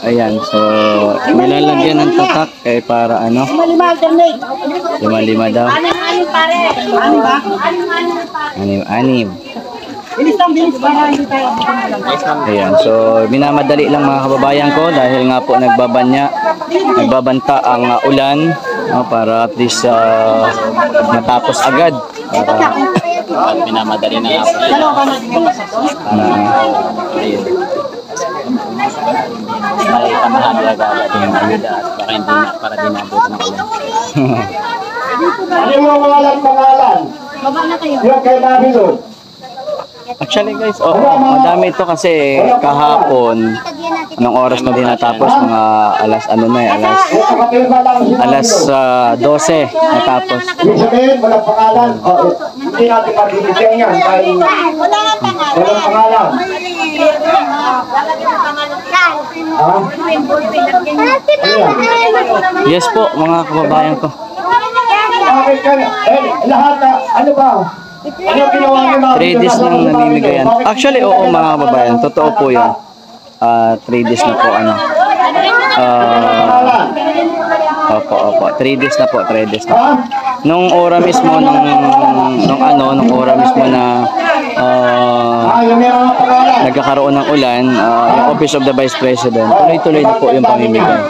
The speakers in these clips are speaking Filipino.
Ayan, so nilalagyan ng tatak para ano? Lima daw. Anim. Ayan, so minamadali lang mga kababayan ko dahil nga po nagbabanta ang ulan, para at least matapos agad. Para minamadali na nga po. May kamahali agad yung ayuda at baka hindi na para dinabot ng ulan. Ano yung mga pangalan? Baba na kayo. Yung kay Nabilo. Actually guys, madami ito kasi kahapon, anong oras na din natapos? Mga alas 12 natapos. Ibig sabihin, walang pangalan. Hindi natin mabibigyan yan dahil walang pangalan. Yes po mga kababayan ko. Bakit ka na? Lahat na, ano ba? Ano ginawa niyo na? 3 days nang namimigayan. Actually, oo mga kababayan, totoo po yan. 3 days na po Opo. 3 days na po, 3 days na. Nung ora mismo nung ora mismo na nagkakaroon ng ulan, yung Office of the Vice President, tuloy-tuloy na po yung pamimigay.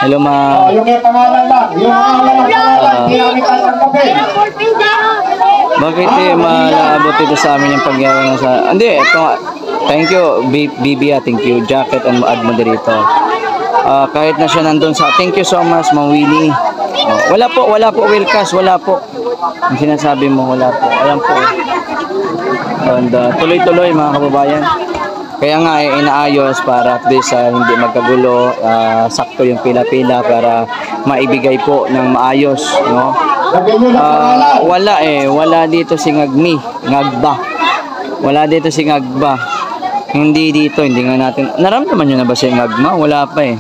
Hello ma. Yung may pangalan lang. Yung pangalan, hindi namin tatanggapin. Bakit malaabot ito sa amin yung pagyawa sa... Hindi, ito nga. Thank you, BB, thank you, Jacket and Ad Moderator. Kahit na siya nandun sa... Thank you so much, Mang Winnie. Wala po, Wilcas, wala po. Ang sinasabi mo, wala po. Ayan po. And tuloy-tuloy, mga kababayan. Kaya nga inaayos para at least hindi magkagulo, sakto yung pila-pila para maibigay po ng maayos, no? Wala dito si Ngagba. Wala dito si Ngagba. Hindi nga natin. Naramdaman niyo na ba si Ngagma? Wala pa eh.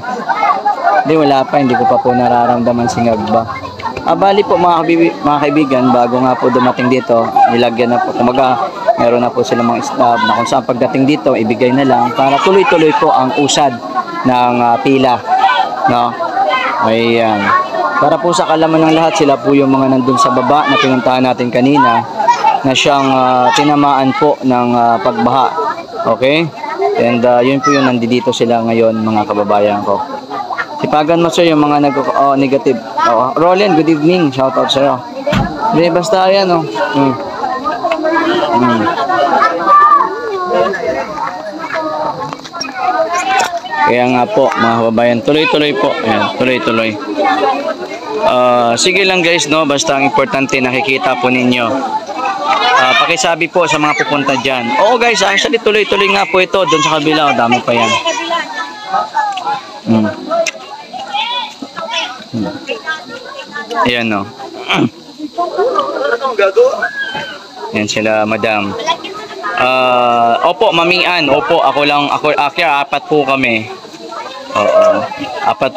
Hindi ko pa po nararamdaman si Ngagba. Bali po mga kaibigan, bago nga po dumating dito, nilagyan na po, kumaga meron na po silang mga staff na kung saan pagdating dito, ibigay na lang para tuloy-tuloy po ang usad ng pila, no? Ayan. Para po sa kalaman ng lahat, sila po yung mga nandun sa baba na pinuntahan natin kanina na siyang tinamaan po ng pagbaha. Okay? And yun po yung nandito sila ngayon, mga kababayan ko. Sipagan mo sir yung mga negative. Roland, good evening. Shout out sa'yo. Hindi, basta yan Kaya nga po mga kababayan, tuloy-tuloy po. Ayan, tuloy-tuloy. Sige lang guys, no? Basta ang importante nakikita po ninyo. Pakisabi po sa mga pupunta dyan. Oo guys, actually tuloy-tuloy nga po ito. Doon sa kabila, dami pa yan. Ayan no. Yan sila madam. Opo mamian. Opo ako apat po kami. Oo. Apat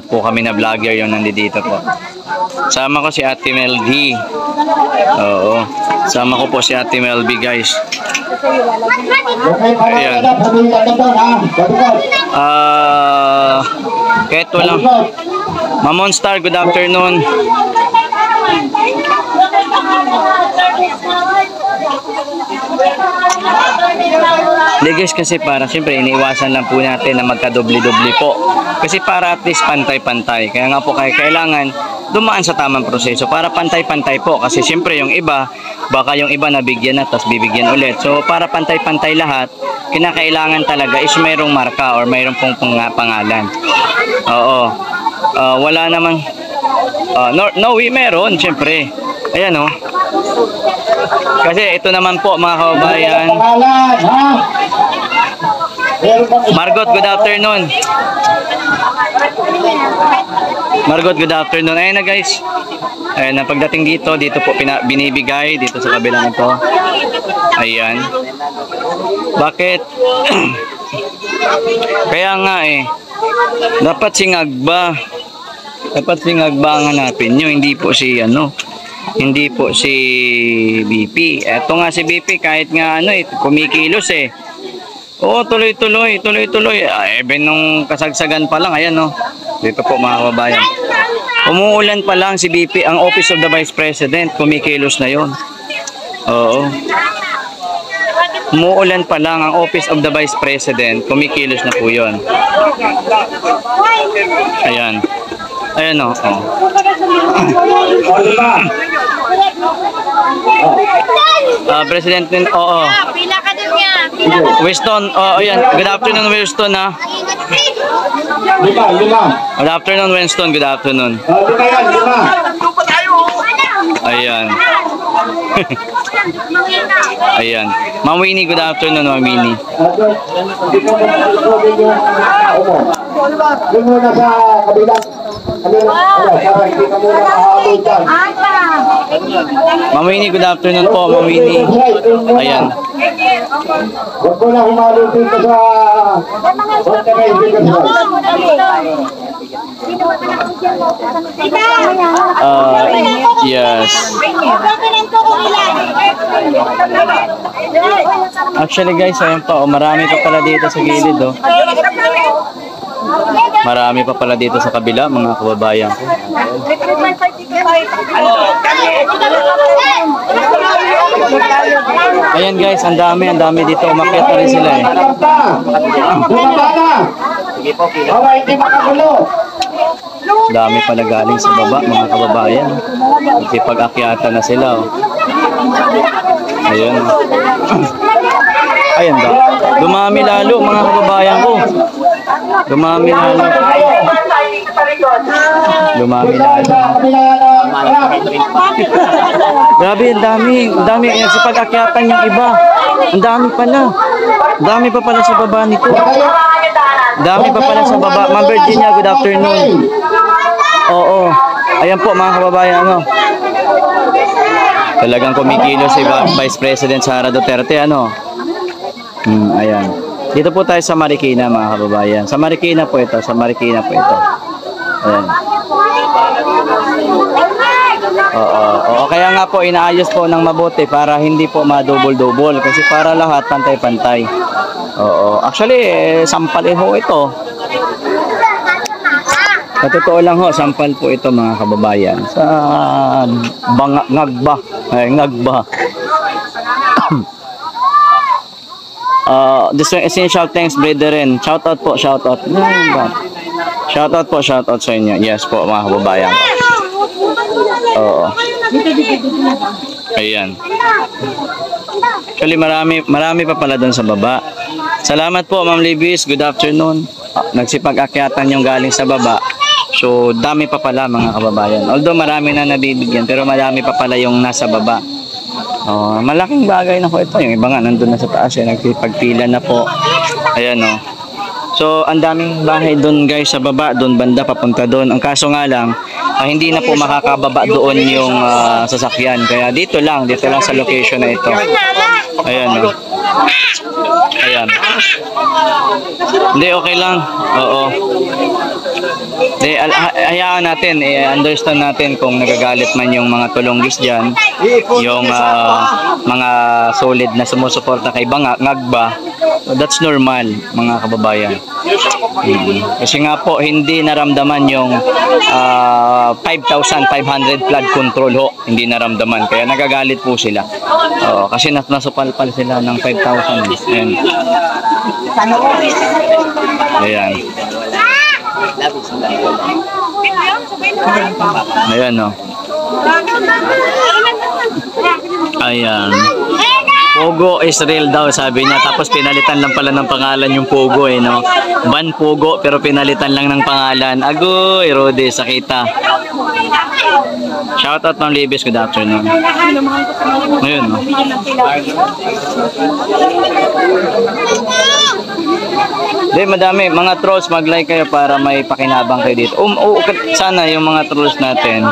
po kami na vlogger yung nandito po. Sama ko si Ate Melby. Oo. Sama ko po si Ate Melby guys. Ayan. Kahit walang Mamon Star, good afternoon. Hindi guys, kasi para siyempre iniiwasan lang po natin na magka-doble-doble po. Kasi para at least pantay-pantay. Kaya nga po kailangan dumaan sa tamang proseso para pantay-pantay po. Kasi siyempre yung iba, baka yung iba nabigyan na tapos bibigyan ulit. So para pantay-pantay lahat, kinakailangan talaga is mayroong marka or mayroong pong pangalan. Oo. Wala naman. Meron siyempre. Ayan o. Kasi ito naman po mga kababayan. Margot, good afternoon. Margot, good afternoon. Ayan na guys. Ayan na, pagdating dito po binibigay dito sa kabilang ito. Ayan. Bakit? Kaya nga dapat si Ngagba. Dapat si Ngagba ang hanapin nyo, hindi po si Hindi po si BP. Eto nga si BP, kahit nga ano kumikilos eh. Oo, tuloy-tuloy. Even nung kasagsagan pa lang, ayan no. Dito po mga kababayan. Umuulan pa lang si BP, ang Office of the Vice President, kumikilos na yon. Oo. Umuulan pa lang ang Office of the Vice President, kumikilos na po yon. Ayan. Ayan o. Oh. President, oo. Pila ka dun nga. Winston, ayan. Good afternoon, Winston, ha. Lima. Good afternoon, Winston. Good afternoon. Lima yan, lima. Ayan. Ayan. Ma'am Winnie, good afternoon, Ma'am Winnie. Dito mo doon muna sa kabilang. Hindi ka muna mahabol dyan. Ma'am Winnie, good afternoon po, Ma'am Winnie. Ayan. Huwag ko na humalol dito sa Monterrey. Yes. Actually guys, ayan pa, marami pa pala dito sa gilid, oh. Marami pa pala dito sa kabila, mga kababayan ko. Ayan guys, ang dami dito, umakyat na rin sila eh. Bumaba na! Baba, hindi makagulo! Dami pala galing sa baba, mga kababayan. Pag-akyatan na sila, oh. Ayun. Ayan daw. Dumami lalo, mga kababayan ko. Dumami lalo. Grabe, ang dami. Sa pag-akyatan yung iba. Ang dami pala. Ang dami pa pala sa baba nito. Dami pa pala sa baba. Ma'am Virginia, good afternoon. Oo. Ayan po mga kababayan, ano. Talagang kumikilos si Vice President Sara Duterte, ano. Ayan. Dito po tayo sa Marikina, mga kababayan. Sa Marikina po ito. Ayan. Oo. Kaya nga po inaayos po ng mabuti para hindi po madouble-double kasi para lahat pantay-pantay. Oo. Actually, sampal ho ito. Sa totoo lang ho, sampal po ito mga kababayan. Sa Ngagba. Ngagba. This one, essential thanks, brethren. Shoutout po, shoutout. Shoutout po, shoutout sa inyo. Yes po, mga kababayan. Oo. Ayan. Actually, marami pa pala doon sa baba. Salamat po, Ma'am Libis. Good afternoon. Nagsipag-akyatan yung galing sa baba. So, dami pa pala, mga kababayan. Although, marami na nabibigyan, pero marami pa pala yung nasa baba. Malaking bagay na po ito. Yung iba nga, nandun na sa taas. Nagpagpila na po. Ayan, o. So, ang daming bahay doon, guys, sa baba. Doon, banda, papunta doon. Ang kaso nga lang, hindi na po makakababa doon yung sasakyan. Kaya dito lang sa location na ito. Ayan, o. Ayan. Hindi, okay lang. Oo. Hindi, hayaan natin, understand natin kung nagagalit man yung mga tulunggis dyan, yung mga solid na sumusuporta kay Ngagba. That's normal, mga kababayan. Kasi nga po, hindi naramdaman yung 5,500 flood control ho. Hindi naramdaman. Kaya nagagalit po sila. Kasi nasupalpal sila ng 5,000. Ayan. Ayan. Ayan, no. Ayan. Pogo is real daw, sabi niya. Tapos pinalitan lang pala ng pangalan yung Pogo, eh, no? Ban Pogo, pero pinalitan lang ng pangalan. Agoy, Rode, sakita. Shoutout ng Libis, good afternoon. Ayun, no? Hindi, madami. Mga trolls, mag-like kayo para may pakinabang kayo dito. Sana yung mga trolls natin,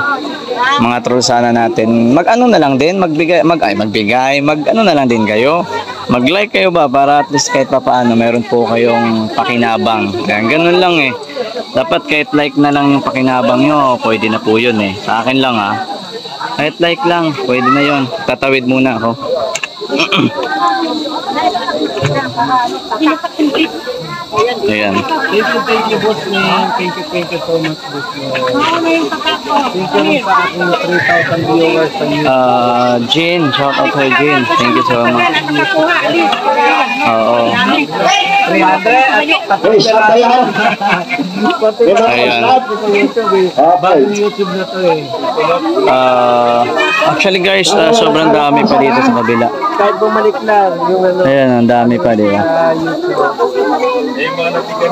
sana natin, mag-ano na lang din, mag-ano na lang din kayo. Mag-like kayo ba para at least kahit pa paano meron po kayong pakinabang. Ganun lang eh. Dapat kahit like na lang yung pakinabang nyo, pwede na po yun eh. Sa akin lang Kahit like lang, pwede na yon. Tatawid muna ako. Ayan. Thank you, boss man. Thank you so much, boss man. Thank you sa aking 3,000 viewers sa YouTube. Jean, shout out kay Jean. Thank you so much. Oo. 300 Uy, stop na yan. Ayan. Bagong YouTube na to eh. Actually guys, sobrang dami pa dito sa kabila. Kahit bumalik lang yung ano Ayan, ang dami pa, di ba? sa YouTube.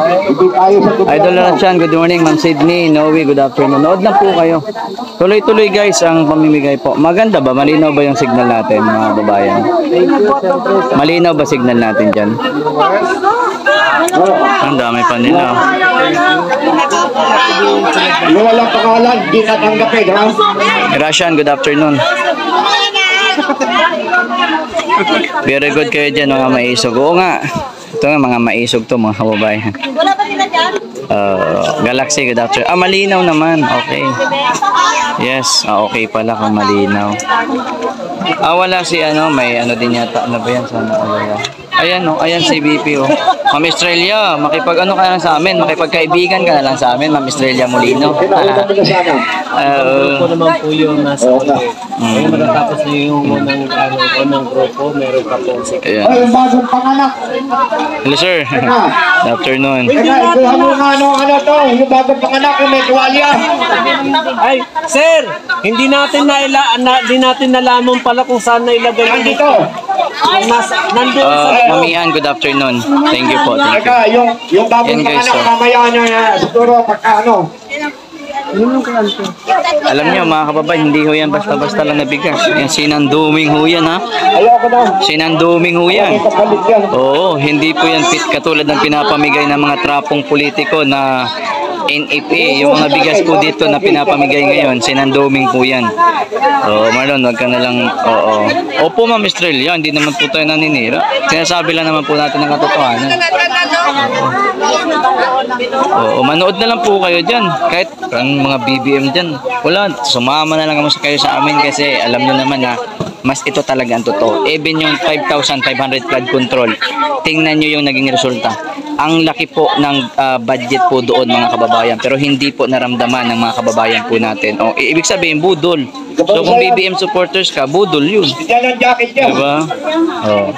Hindi tayo sa tubig. Idol Ranchan, good morning. Ma'am Sydney, Noe, good afternoon. Nood lang po kayo. Tuloy-tuloy guys ang pamimigay po. Maganda ba? Malinaw ba yung signal natin, mga babayan? Thank you, siyempre. Malinaw ba signal natin dyan? Ang dami pa nila. Yung walang pangalan, di natanggapin, ha? Rashan, good afternoon. Very good kayo dyan, mga maisog. Oo nga. Ito nga, mga maisog to, mga kababayan. Wala ba sila dyan? Galaxy, good afternoon. Malinaw naman. Okay. Yes, okay pala kung malinaw. Wala si may din yata. Ano ba yan? Sana wala. Ayan, ayan si BP, oh. Ma'am Estrella, makipag ka na sa amin, makipagkaibigan ka na lang sa amin, Ma'am Estrella Molino. Kinauna ko na sana. Grupo naman po yung nasa Oo nga. Ngayon matatapos na yung unang grupo, meron pa po si Ayan. Ay, yung bagong panganak. Hello, sir. Good afternoon. Teka, ikuha mo nga ano to, yung bagong panganak, yung may tuwalya. Ay, sir, hindi natin nalaman pala kung saan nailagay yung Nandito. Nandun sa Mamian, good afternoon. Thank you po. Thank you. Teka, yung bagong Yan, guys, panganak, oh. mamaya siguro pagka Alam niyo mga kababayan, hindi ho yan basta-basta lang nabigas. Yan sinanduming ho yan, ha? ayoko daw. Sinanduming ho yan. Kapalit yan. Oo, hindi po yan katulad ng pinapamigay ng mga trapong politiko na NFA. Yung mga bigas po dito na pinapamigay ngayon, sinanduming po yan. Oo, Marlon, wag ka na lang. Oo. Opo, Ma'am Estrella, hindi naman po tayo naninira. Sinasabi lang naman po natin ang katotohanan. Oo, manood na lang po kayo dyan. Kahit ang mga BBM dyan, wala, sumama na lang kayo sa amin kasi alam nyo naman na mas ito talaga ang totoo. Even yung 5,500 flood control, tingnan nyo yung naging resulta. Ang laki po ng budget po doon, mga kababayan, pero hindi po naramdaman ng mga kababayan po natin. O, ibig sabihin, budol. So kung BBM supporters ka, budol yun. Diyan ang jacket niya. Diba? Oh.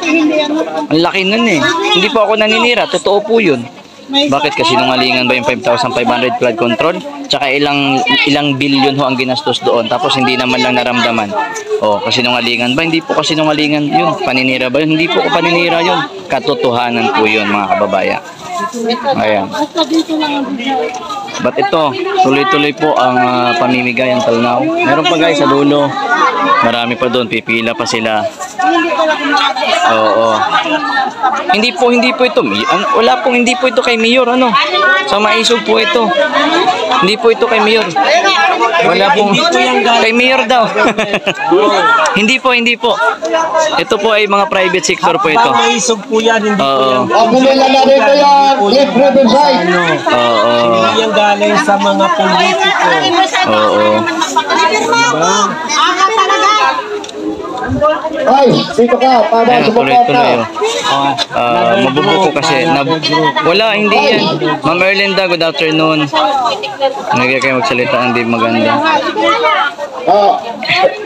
Ang laki nun eh. Hindi po ako naninira, totoo po yun. Bakit? Kasi nungalingan ba yung 5,500 flood control? Tsaka ilang billion ho ang ginastos doon. Tapos hindi naman lang naramdaman. Oh, kasi nungalingan ba? Hindi po kasi nungalingan yun. Paninira ba yun? Hindi po ko paninira yun. Katotohanan po yun, mga kababayan. Ayan. But ito, tuloy-tuloy po ang pamimigay ang Talnaw. Meron pa guys sa dulo. Marami pa doon, pipila pa sila. Oo. Hindi po ito. Wala pong hindi po ito kay Mayor, ano? Sa Maisog po ito. Hindi po ito kay Mayor. Wala pong kay Mayor daw. Hindi po. Ito po ay mga private sector po ito. Maisog po yan, hindi po Oo. yan. Ang bumila na rito yan, Cliff Riverside. Oo. Hindi yan galing sa mga politiko. Oo. Ay, dito ka, para Ayan, sumuporta. tuloy-tuloy. Mabubuko kasi. Wala, hindi yan. Ma'am Erlinda, good afternoon. Nagkaya kayo magsalita, hindi maganda.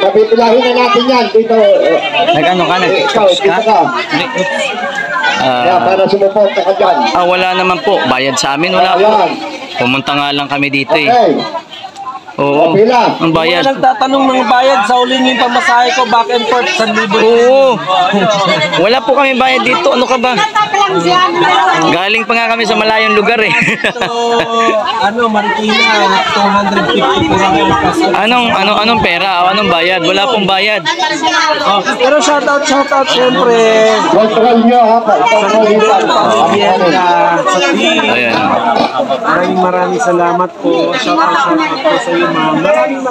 Kapipilahin na natin yan. Dito. Nag-ano ka? Ikaw, Nag-post dito ka? ka. Para sumuporta ka dyan. Wala naman po. Bayad sa amin, wala po. Ayan. Pumunta nga lang kami dito eh. Okay. Oo. Pila. Ang bayad. Nagtatanong ng bayad sa uli yung pamasahe ko back and forth sa libo. Oo. Wala po kami bayad dito. Ano ka ba? Galing pa nga kami sa malayong lugar eh. So, Marikina, 250 po lang yung kaso. Anong pera? O, anong bayad? Wala pong bayad. Oh, pero shoutout siyempre. Kontrol nyo ha. Sa team. Ayan. Maraming salamat po. Shoutout po sa iyo, ma'am. Maraming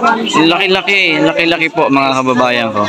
Laki-laki po mga kababayan ko.